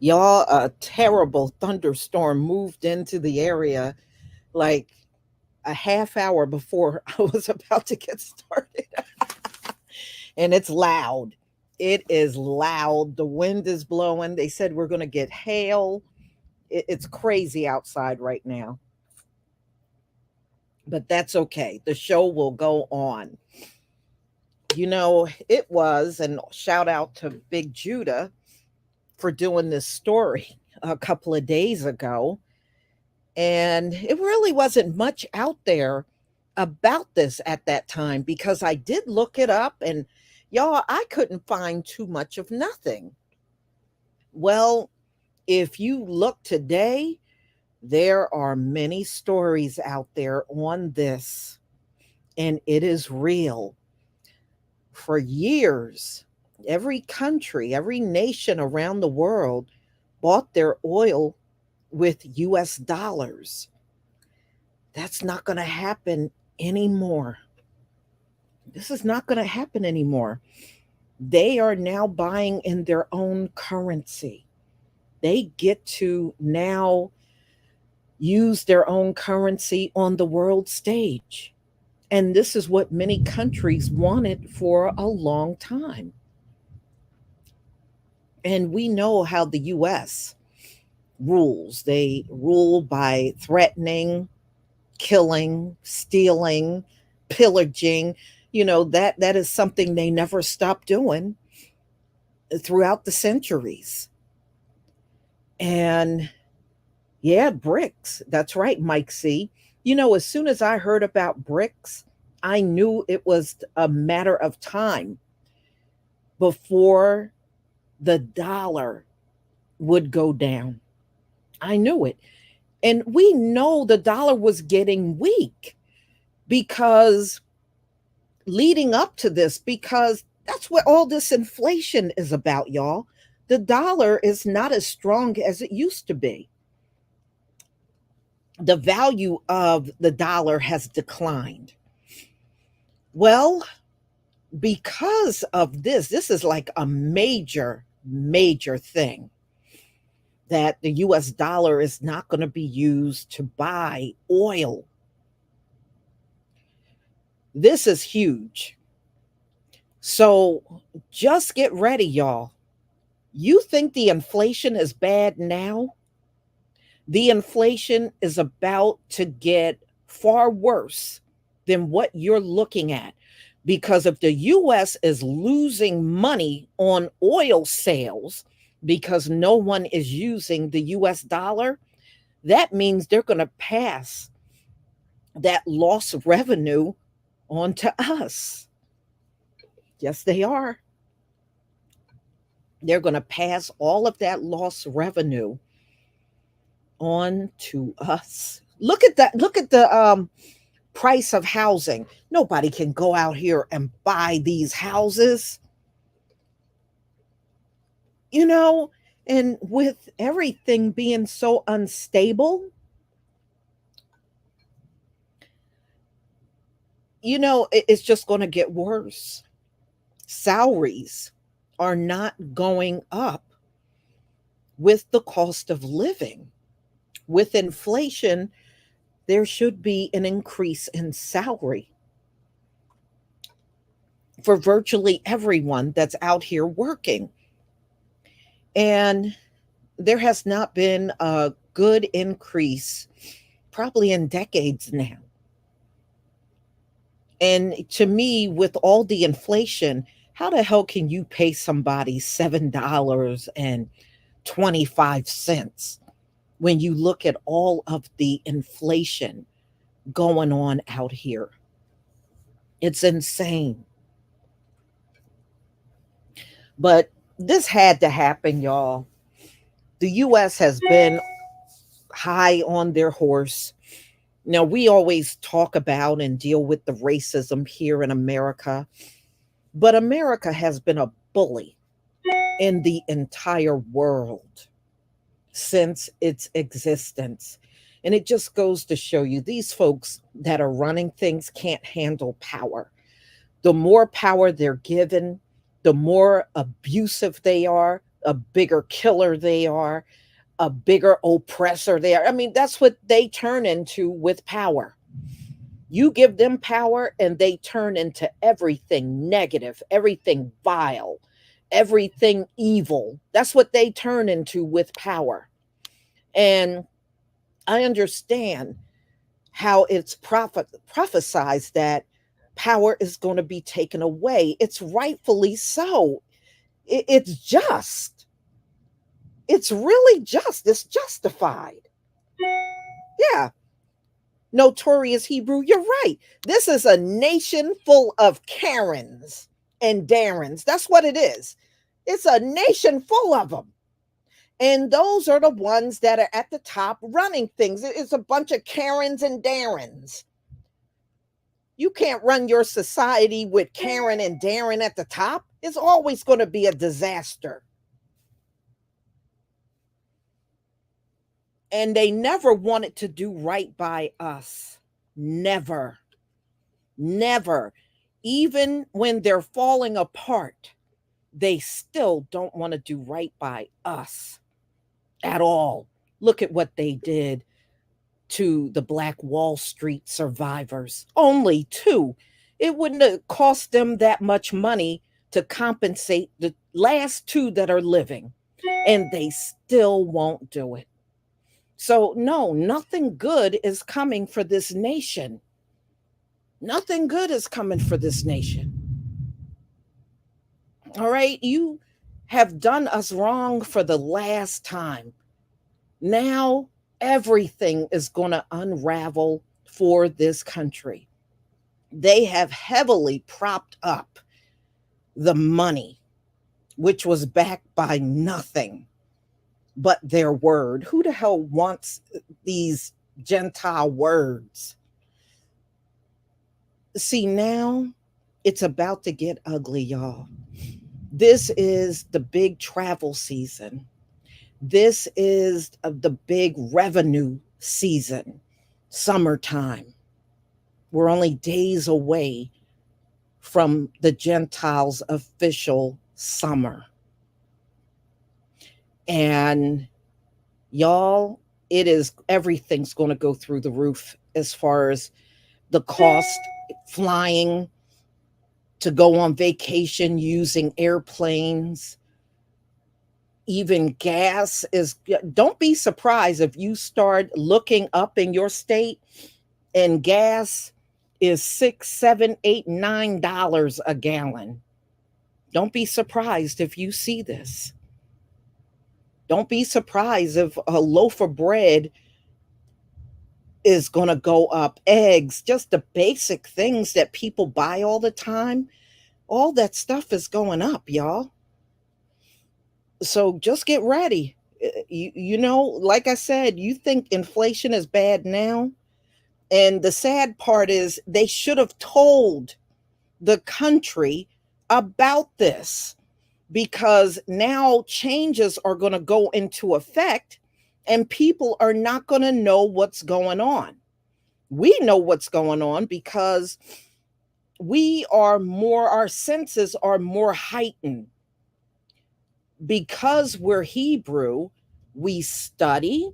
Y'all, a terrible thunderstorm moved into the area like a half hour before I was about to get started. And it's loud. It is loud. The wind is blowing. They said we're going to get hail. It's crazy outside right now, but that's okay. The show will go on. It was, and shout out to Big Judah for doing this story a couple of days ago. And it really wasn't much out there about this at that time because I did look it up and y'all, I couldn't find too much of nothing. Well, if you look today, there are many stories out there on this, and it is real. for years, every country, every nation around the world bought their oil with US dollars. That's not going to happen anymore. This is not going to happen anymore. They are now buying in their own currency. They get to now use their own currency on the world stage. And this is what many countries wanted for a long time. And we know how the US rules. They rule by threatening, killing, stealing, pillaging. That is something they never stopped doing throughout the centuries. And yeah, BRICS. That's right, Mike C. As soon as I heard about BRICS, I knew it was a matter of time before the dollar would go down. I knew it. And we know the dollar was getting weak because leading up to this, because that's what all this inflation is about, y'all. The dollar is not as strong as it used to be. The value of the dollar has declined. Well, because of this is like a major, major thing that the US dollar is not going to be used to buy oil. This is huge. So just get ready, y'all. You think the inflation is bad now? The inflation is about to get far worse than what you're looking at. Because if the US is losing money on oil sales because no one is using the US dollar, that means they're going to pass that loss of revenue on to us. Yes, they are. They're going to pass all of that lost revenue on to us. Look at that. Look at the price of housing. Nobody can go out here and buy these houses. And with everything being so unstable, it's just going to get worse. Salaries are not going up with the cost of living. With inflation, there should be an increase in salary for virtually everyone that's out here working. And there has not been a good increase probably in decades now. And to me, with all the inflation, how the hell can you pay somebody $7.25 when you look at all of the inflation going on out here? It's insane. But this had to happen, y'all. The US has been high on their horse. Now, we always talk about and deal with the racism here in America, but America has been a bully in the entire world since its existence. And it just goes to show you these folks that are running things can't handle power. The more power they're given, the more abusive they are, a bigger killer they are, a bigger oppressor they are. I mean, that's what they turn into with power. You give them power and they turn into everything negative, everything vile, everything evil. That's what they turn into with power. And I understand how it's prophesized that power is going to be taken away. It's rightfully so. It's just. It's really just. It's justified. Yeah. Notorious Hebrew, you're right. This is a nation full of Karens and Darrens. That's what it is. It's a nation full of them. And those are the ones that are at the top running things. It's a bunch of Karens and Darrens. You can't run your society with Karen and Darren at the top. It's always going to be a disaster. And they never wanted to do right by us. Never. Never. Even when they're falling apart, they still don't want to do right by us at all. Look at what they did to the Black Wall Street survivors. Only two. It wouldn't have cost them that much money to compensate the last two that are living, and they still won't do it. So, no, nothing good is coming for this nation. Nothing good is coming for this nation. All right, you have done us wrong for the last time. Now everything is going to unravel for this country. They have heavily propped up the money, which was backed by nothing but their word. Who the hell wants these Gentile words? See, now it's about to get ugly, y'all. This is the big travel season. This is the big revenue season, summertime. We're only days away from the Gentiles' official summer. And y'all, everything's going to go through the roof as far as the cost, flying, to go on vacation using airplanes. Even gas is, don't be surprised if you start looking up in your state and gas is $6, $7, $8, $9 a gallon. Don't be surprised if you see this. Don't be surprised if a loaf of bread is going to go up. Eggs, just the basic things that people buy all the time. All that stuff is going up, y'all. So just get ready. You know, like I said, you think inflation is bad now. And the sad part is they should have told the country about this, because now changes are going to go into effect and people are not going to know what's going on. We know what's going on because our senses are more heightened. Because we're Hebrew, we study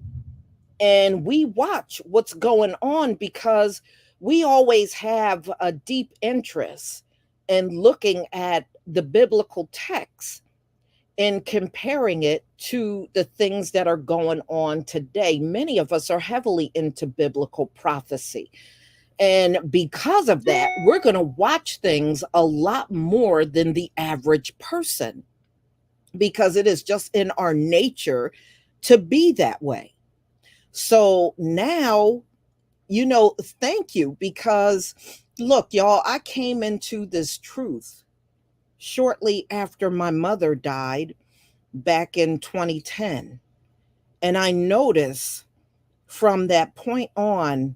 and we watch what's going on, because we always have a deep interest in looking at the biblical text and comparing it to the things that are going on today. Many of us are heavily into biblical prophecy. And because of that, we're going to watch things a lot more than the average person, because it is just in our nature to be that way. So now, thank you, because look, y'all, I came into this truth shortly after my mother died back in 2010. And I noticed from that point on,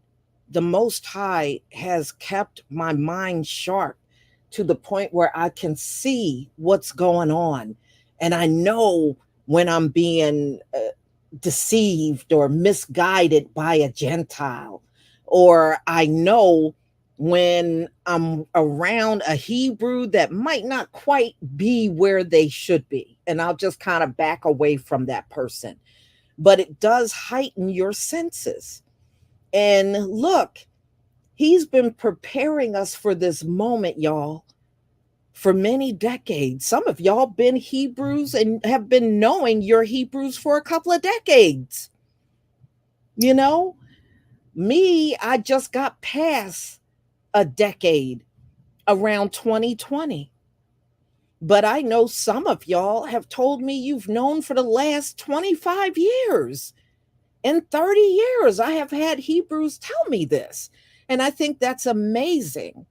the Most High has kept my mind sharp to the point where I can see what's going on. And I know when I'm being deceived or misguided by a Gentile, or I know when I'm around a Hebrew that might not quite be where they should be. And I'll just kind of back away from that person. But it does heighten your senses. And look, he's been preparing us for this moment, y'all, for many decades. Some of y'all been Hebrews and have been knowing you're Hebrews for a couple of decades. You know, me, I just got past a decade around 2020. But I know some of y'all have told me you've known for the last 25 years. In 30 years, I have had Hebrews tell me this. And I think that's amazing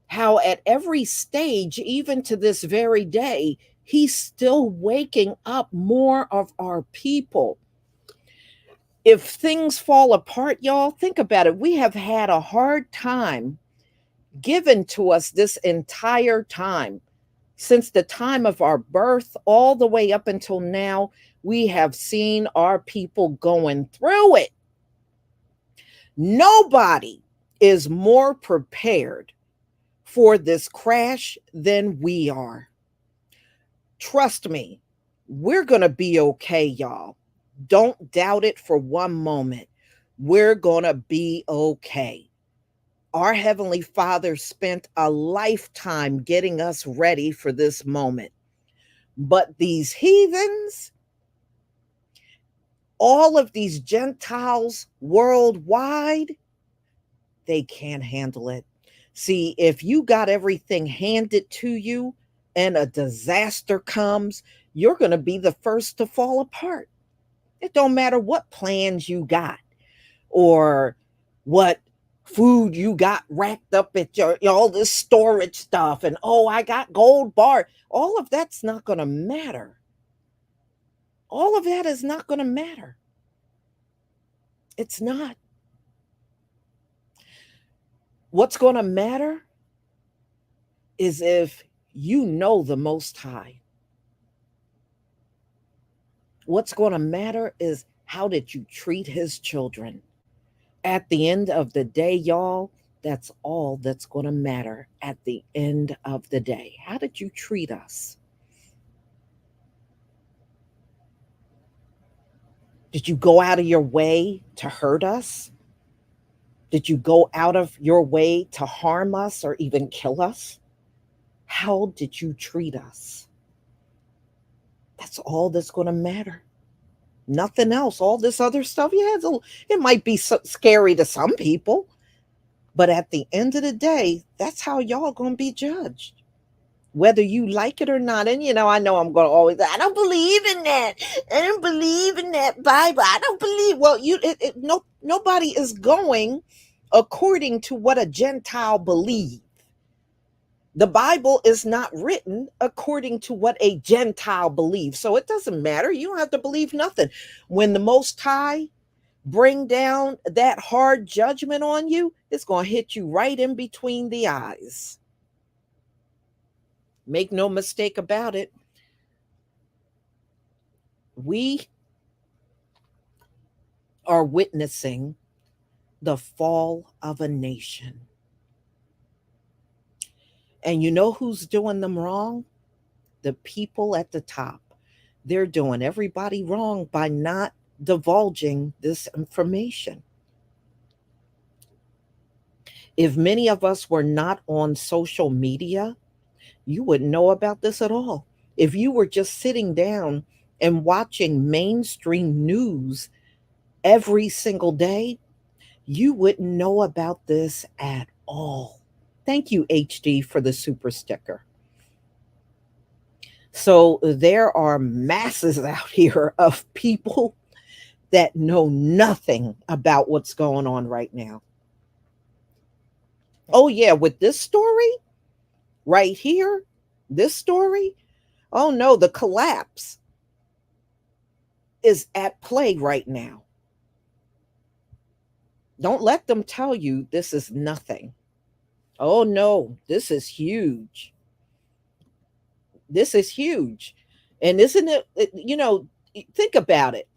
how at every stage, even to this very day, he's still waking up more of our people. If things fall apart, y'all, think about it. We have had a hard time given to us this entire time. Since the time of our birth, all the way up until now, we have seen our people going through it. Nobody is more prepared for this crash than we are. Trust me, we're going to be okay, y'all. Don't doubt it for one moment. We're going to be okay. Our Heavenly Father spent a lifetime getting us ready for this moment. But these heathens, all of these Gentiles worldwide, they can't handle it. See, if you got everything handed to you and a disaster comes, you're going to be the first to fall apart. It don't matter what plans you got or what food you got racked up at your all this storage stuff, and oh, I got gold bar. All of that's not going to matter. All of that is not going to matter. It's not. What's going to matter is if you know the Most High. What's going to matter is how did you treat his children? At the end of the day, y'all, that's all that's going to matter at the end of the day. How did you treat us? Did you go out of your way to hurt us? Did you go out of your way to harm us or even kill us? How did you treat us? That's all that's going to matter. Nothing else. All this other stuff, yeah, it might be scary to some people, but at the end of the day, that's how y'all going to be judged, whether you like it or not. And I know I'm going to always, I don't believe in that. I don't believe in that Bible. I don't believe. Well, nobody is going according to what a Gentile believes. The Bible is not written according to what a Gentile believes. So it doesn't matter. You don't have to believe nothing. When the Most High bring down that hard judgment on you, it's going to hit you right in between the eyes. Make no mistake about it. We are witnessing the fall of a nation. And you know who's doing them wrong? The people at the top. They're doing everybody wrong by not divulging this information. If many of us were not on social media, you wouldn't know about this at all. If you were just sitting down and watching mainstream news every single day, you wouldn't know about this at all. Thank you, HD, for the super sticker. So there are masses out here of people that know nothing about what's going on right now. Oh, yeah, with this story right here, this story, oh no, the collapse is at play right now. Don't let them tell you this is nothing. Oh no, this is huge. This is huge. And isn't it, think about it.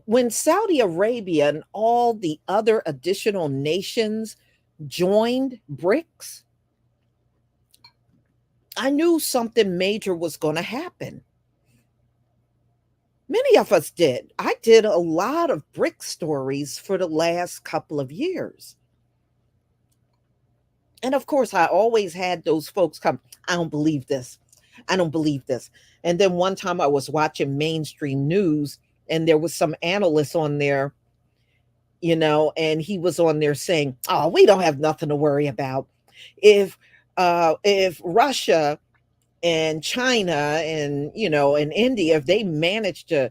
When Saudi Arabia and all the other additional nations joined BRICS, I knew something major was going to happen. Many of us did. I did a lot of BRICS stories for the last couple of years. And of course, I always had those folks come, I don't believe this. I don't believe this. And then one time I was watching mainstream news and there was some analyst on there, and he was on there saying, oh, we don't have nothing to worry about. If Russia and China and, and India, if they managed to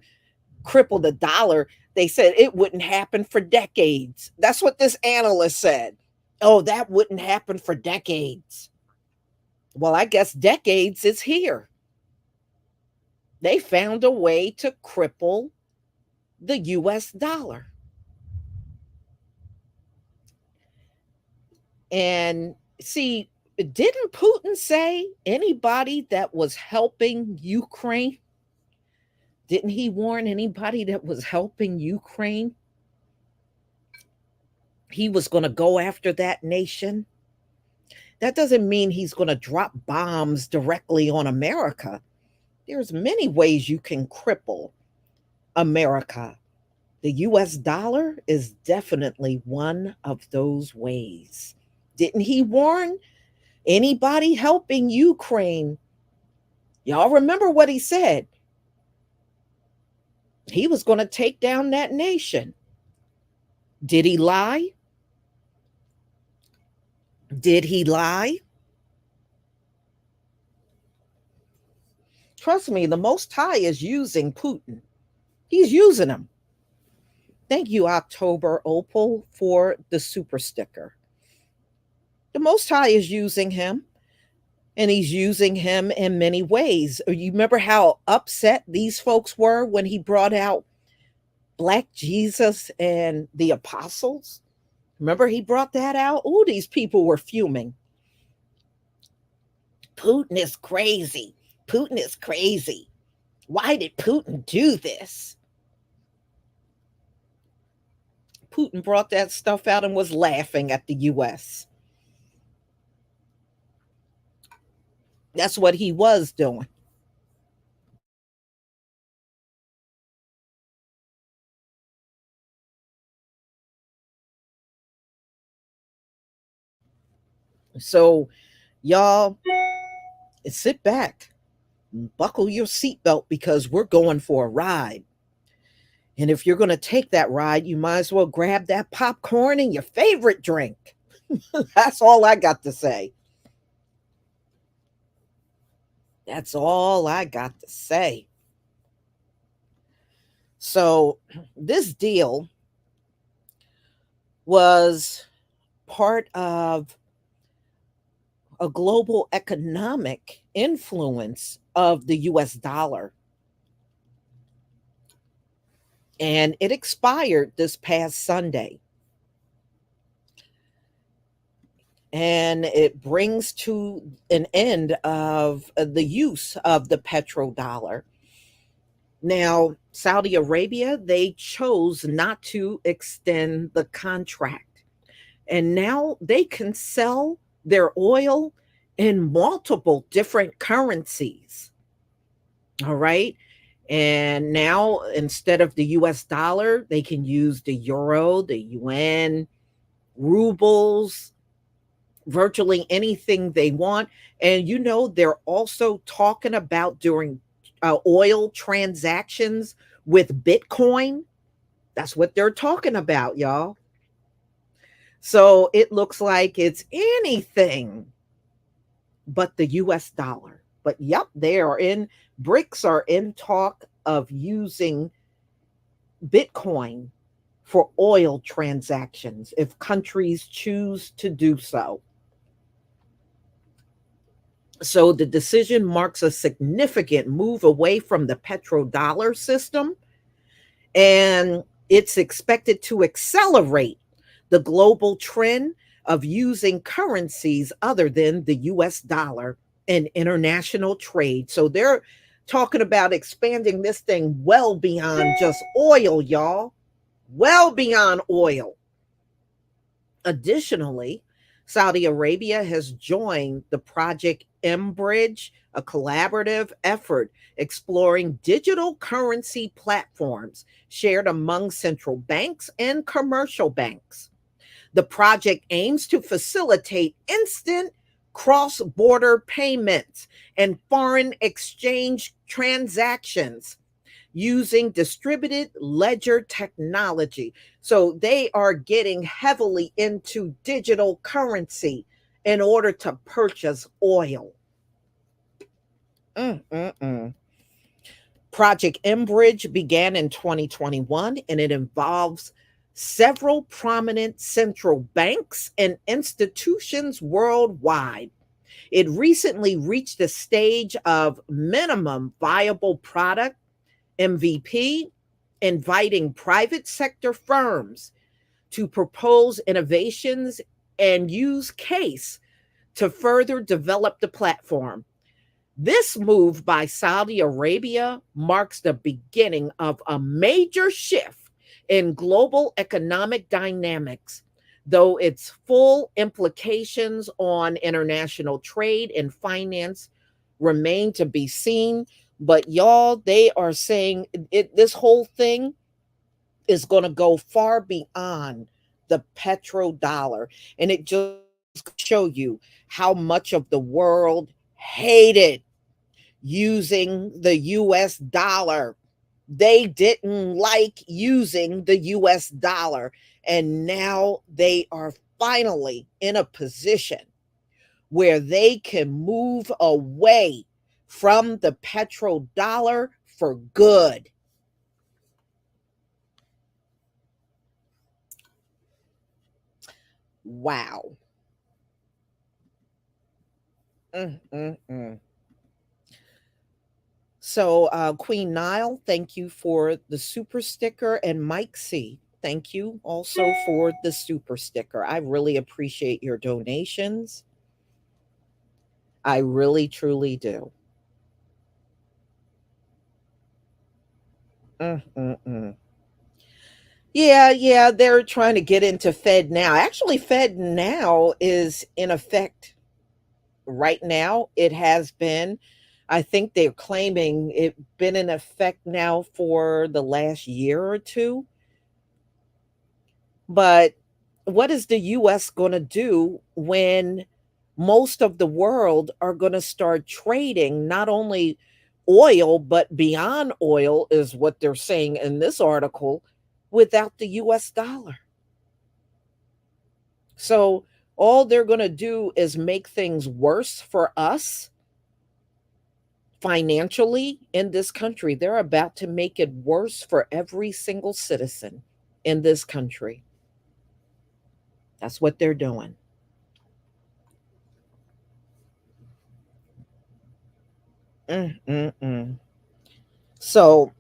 cripple the dollar, they said it wouldn't happen for decades. That's what this analyst said. Oh, that wouldn't happen for decades. Well, I guess decades is here. They found a way to cripple the US dollar. And See, didn't Putin say anybody that was helping Ukraine? Didn't he warn anybody that was helping Ukraine? He was going to go after that nation. That doesn't mean he's going to drop bombs directly on America. There's many ways you can cripple America. The US dollar is definitely one of those ways. Didn't he warn anybody helping Ukraine? Y'all remember what he said? He was going to take down that nation. Did he lie? Did he lie? Trust me, the Most High is using Putin. He's using him. Thank you, October Opal, for the super sticker. The Most High is using him, and he's using him in many ways. You remember how upset these folks were when he brought out Black Jesus and the apostles? Remember he brought that out? Oh, these people were fuming. Putin is crazy. Putin is crazy. Why did Putin do this? Putin brought that stuff out and was laughing at the US. That's what he was doing. So, y'all, sit back, buckle your seatbelt because we're going for a ride. And if you're going to take that ride, you might as well grab that popcorn and your favorite drink. That's all I got to say. That's all I got to say. So, this deal was part of a global economic influence of the US dollar. And it expired this past Sunday. And it brings to an end of the use of the petrodollar. Now, Saudi Arabia, they chose not to extend the contract. And now they can sell their oil in multiple different currencies. All right. And now instead of the US dollar, they can use the euro, the yuan, rubles, virtually anything they want. And they're also talking about doing oil transactions with Bitcoin. That's what they're talking about, y'all. So it looks like it's anything but the US dollar. But yep, BRICS are in talk of using Bitcoin for oil transactions if countries choose to do so. So the decision marks a significant move away from the petrodollar system, and it's expected to accelerate the global trend of using currencies other than the US dollar in international trade. So they're talking about expanding this thing well beyond just oil, y'all. Well beyond oil. Additionally, Saudi Arabia has joined the Project M-Bridge, a collaborative effort exploring digital currency platforms shared among central banks and commercial banks. The project aims to facilitate instant cross border payments and foreign exchange transactions using distributed ledger technology. So they are getting heavily into digital currency in order to purchase oil. Mm-mm-mm. Project Enbridge began in 2021 and it involves several prominent central banks and institutions worldwide. It recently reached the stage of minimum viable product, MVP, inviting private sector firms to propose innovations and use case to further develop the platform. This move by Saudi Arabia marks the beginning of a major shift in global economic dynamics, though its full implications on international trade and finance remain to be seen. But y'all, they are saying this whole thing is going to go far beyond the petrodollar. And it just show you how much of the world hated using the US dollar. They didn't like using the US dollar. And now they are finally in a position where they can move away from the petrodollar for good. Wow. Mm, mm, mm. So, Queen Nile, thank you for the super sticker. And Mike C, thank you also for the super sticker. I really appreciate your donations. I really, truly do. Mm, mm, mm. Yeah, yeah, they're trying to get into Fed now. Actually, Fed now is in effect right now. It has been. I think they're claiming it been in effect now for the last year or two. But what is the US going to do when most of the world are going to start trading not only oil, but beyond oil, is what they're saying in this article, without the US dollar? So all they're going to do is make things worse for us financially in this country. They're about to make it worse for every single citizen in this country. That's what they're doing. Mm, mm, mm. So,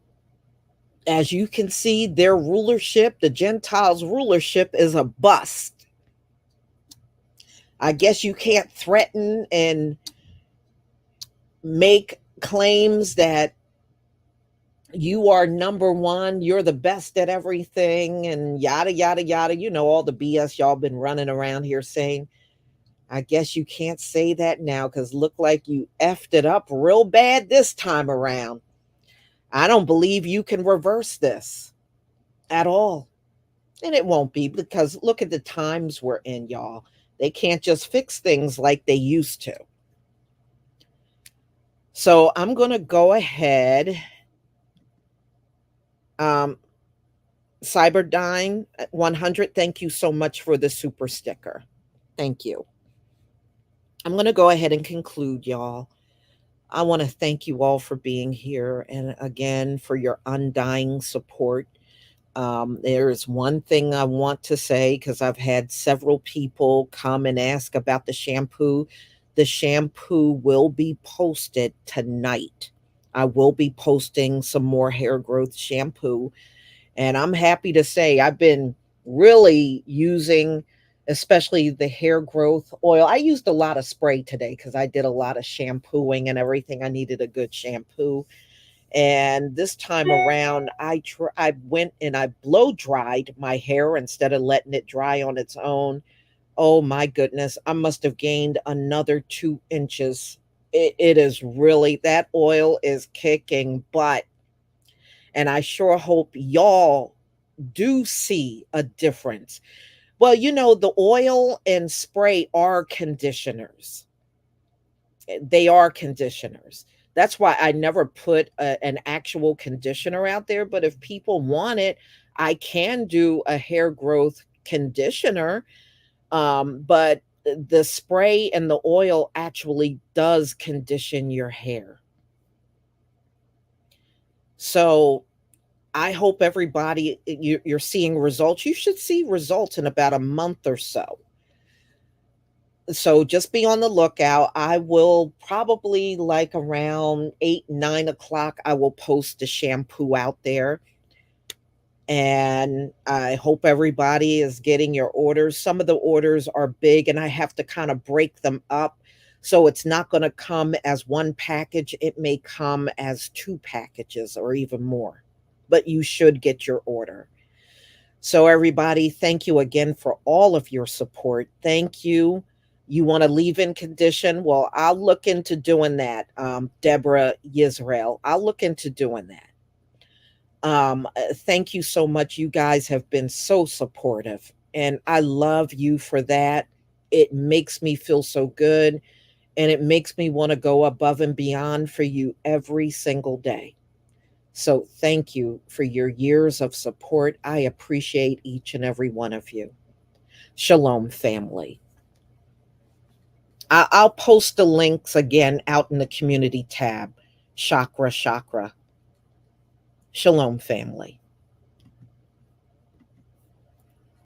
as you can see, their rulership, the Gentiles' rulership, is a bust. I guess you can't threaten and make claims that you are number one, you're the best at everything, and yada, yada, yada. You know, all the BS y'all been running around here saying. I guess you can't say that now because look like you effed it up real bad this time around. I don't believe you can reverse this at all. And it won't be because look at the times we're in, y'all. They can't just fix things like they used to. So I'm going to go ahead. Um, Cyberdyne 100, thank you so much for the super sticker. Thank you. I'm going to go ahead and conclude, y'all. I want to thank you all for being here and again for your undying support. There is one thing I want to say because I've had several people come and ask about the shampoo. The shampoo will be posted tonight. I will be posting some more hair growth shampoo. And I'm happy to say I've been really using, especially the hair growth oil. I used a lot of spray today because I did a lot of shampooing and everything. I needed a good shampoo. And this time around, I went and I blow dried my hair instead of letting it dry on its own. Oh my goodness, I must have gained another 2 inches. It is really, that oil is kicking butt. And I sure hope y'all do see a difference. Well, you know, the oil and spray are conditioners. They are conditioners. That's why I never put an actual conditioner out there. But if people want it, I can do a hair growth conditioner. But the spray and the oil actually does condition your hair. So I hope everybody, you're seeing results. You should see results in about a month or so. So just be on the lookout. I will probably like around 8, 9 o'clock, I will post the shampoo out there. And I hope everybody is getting your orders. Some of the orders are big and I have to kind of break them up. So it's not going to come as one package. It may come as two packages or even more, but you should get your order. So, everybody, thank you again for all of your support. Thank you. You want to leave in condition? Well, I'll look into doing that, Deborah Yisrael. I'll look into doing that. Thank you so much. You guys have been so supportive, and I love you for that. It makes me feel so good, and it makes me want to go above and beyond for you every single day. So, thank you for your years of support. I appreciate each and every one of you. Shalom, family. I'll post the links again out in the community tab. Chakra, chakra. Shalom, family.